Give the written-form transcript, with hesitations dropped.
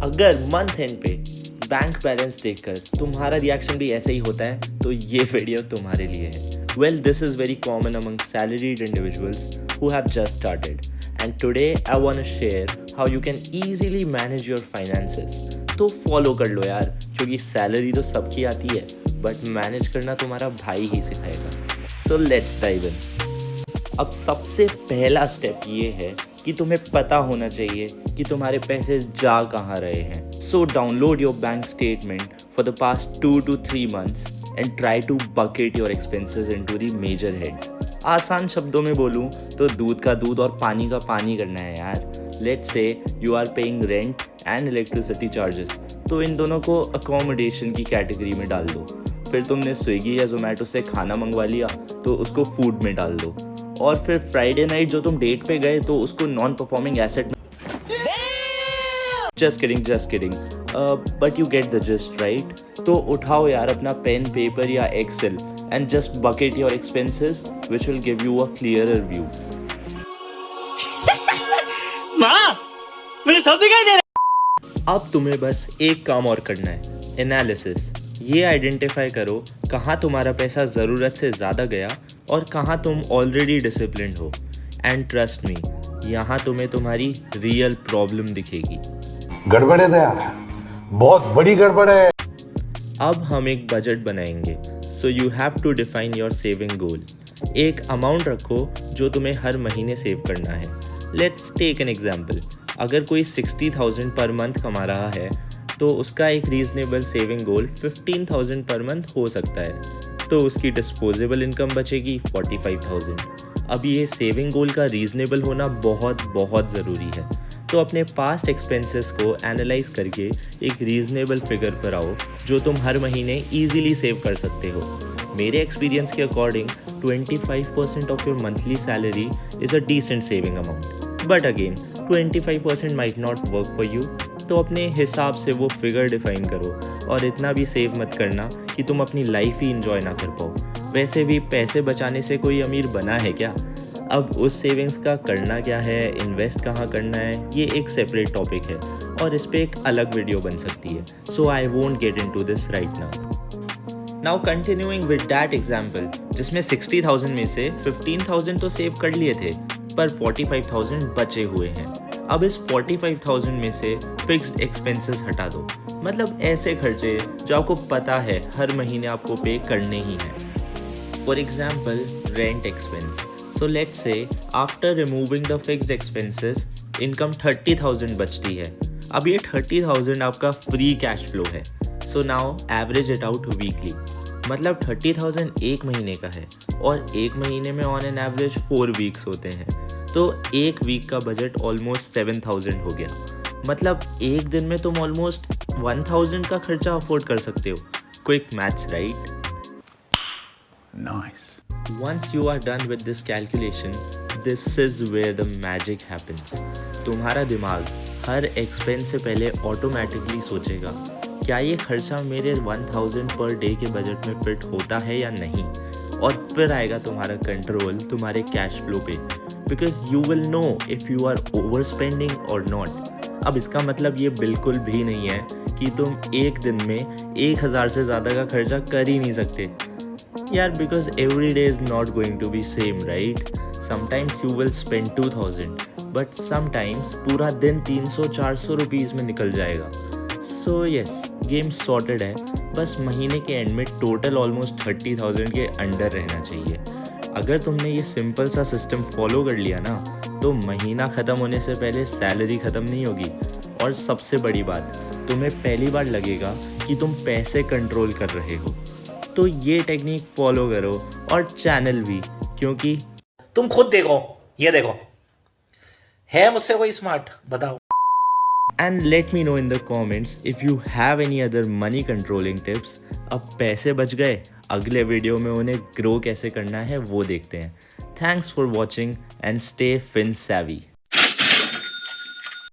अगर month and पे bank balance देखकर तुम्हारा रिएक्शन भी ऐसा ही होता है तो ये वीडियो तुम्हारे लिए है। Well, this is very common among salaried individuals who have just started and today I want to share how you can easily manage your finances. तो फॉलो कर लो यार, क्योंकि सैलरी तो सबकी आती है बट मैनेज करना तुम्हारा भाई ही सिखाएगा। So let's dive in. अब सबसे पहला स्टेप ये है कि तुम्हें पता होना चाहिए कि तुम्हारे पैसे जा कहाँ रहे हैं। So download your bank statement for the past 2 to 3 months and try to bucket your expenses into the major heads. आसान शब्दों में बोलूँ तो दूध का दूध और पानी का पानी करना है यार। Let's say you are paying rent and electricity charges, तो इन दोनों को अकोमोडेशन की कैटेगरी में डाल दो। फिर तुमने स्विगी या जोमेटो से खाना मंगवा लिया तो उसको फूड में डाल दो। और फिर फ्राइडे नाइट जो तुम डेट पे गए तो उसको नॉन परफॉर्मिंग एसेट में। Just kidding but you get the gist right. तो उठाओ यार अपना पेन पेपर या Excel and just bucket your expenses which will give you a clearer view. मुझे सब दिखाई दे रहा। अब तुम्हें बस एक काम और करना है, एनालिसिस। ये आइडेंटिफाई करो कहाँ तुम्हारा पैसा ज़रूरत से ज़्यादा गया और कहाँ तुम ऑलरेडी डिसिप्लिन्ड हो। एंड ट्रस्ट मी, यहाँ तुम्हें तुम्हारी रियल प्रॉब्लम दिखेगी। गड़बड़ है दया, बहुत बड़ी गड़बड़ है। अब हम एक बजट बनाएंगे। So you have to define your saving goal. एक अमाउंट रखो जो तुम्हें हर महीने सेव करना है। Let's take an example. अगर कोई 60,000 पर मंथ कमा रहा है तो उसका एक रीजनेबल सेविंग गोल 15,000 पर मंथ हो सकता है। तो उसकी डिस्पोजेबल इनकम बचेगी 45,000। अब ये सेविंग गोल का रीजनेबल होना बहुत बहुत ज़रूरी है। तो अपने पास्ट एक्सपेंसेस को एनालाइज करके एक रीजनेबल फिगर पर आओ जो तुम हर महीने ईजिली सेव कर सकते हो। मेरे एक्सपीरियंस के according 25% of your monthly salary is a decent saving amount. But again 25% might not work for you. तो अपने हिसाब से वो फिगर डिफाइन करो और इतना भी सेव मत करना कि तुम अपनी लाइफ ही इंजॉय ना कर पाओ। वैसे भी पैसे बचाने से कोई अमीर बना है क्या? अब उस सेविंग्स का करना क्या है, इन्वेस्ट कहाँ करना है, ये एक सेपरेट टॉपिक है और इस पर एक अलग वीडियो बन सकती है। So I won't get into this right now continuing with that example, जिसमें 60,000 में से 15,000 तो सेव कर लिए थे पर 45,000 बचे हुए हैं। अब इस 45,000 में से फिक्स्ड एक्सपेंसेस हटा दो, मतलब ऐसे खर्चे जो आपको पता है हर महीने आपको पे करने ही हैं। For example rent expense. So let's say after removing the fixed expenses income 30,000 बचती है। अब ये 30,000 आपका फ्री कैश फ्लो है। So now average it out weekly, मतलब 30,000 एक महीने का है और एक महीने में ऑन एन एवरेज 4 वीक्स होते हैं। तो एक वीक का बजट ऑलमोस्ट 7,000 हो गया। मतलब एक दिन में तुम ऑलमोस्ट 1,000 का खर्चा अफोर्ड कर सकते हो। Quick maths right? Nice. Once you are done with this calculation, this is where the magic happens. तुम्हारा दिमाग हर एक्सपेंस से पहले ऑटोमेटिकली सोचेगा क्या ये खर्चा मेरे 1,000 पर डे के बजट में फिट होता है या नहीं, और फिर आएगा तुम्हारा कंट्रोल तुम्हारे कैश फ्लो पे, because you will know if you are over spending or not. अब इसका मतलब ये बिल्कुल भी नहीं है कि तुम एक दिन में 1,000 से ज़्यादा का खर्चा कर ही नहीं सकते यार, because every day is not going to be same right. Sometimes you will spend 2,000 but sometimes पूरा दिन 300-400 रुपीज़ में निकल जाएगा। सो यस, गेम सॉर्टेड है, बस महीने के एंड में टोटल ऑलमोस्ट 30,000 के अंडर रहना चाहिए। अगर तुमने ये सिंपल सा सिस्टम फॉलो कर लिया ना तो महीना ख़त्म होने से पहले सैलरी ख़त्म नहीं होगी। और सबसे बड़ी बात, तुम्हें पहली बार लगेगा कि तुम पैसे कंट्रोल कर रहे हो। तो ये टेक्निक फॉलो करो और चैनल भी, क्योंकि तुम खुद देखो, ये देखो, है मुझसे कोई स्मार्ट? बताओ। And let me know in the comments if you have any other money controlling tips. अब पैसे बच गए, अगले वीडियो में उन्हें ग्रो कैसे करना है वो देखते हैं। Thanks for watching and stay fin savvy।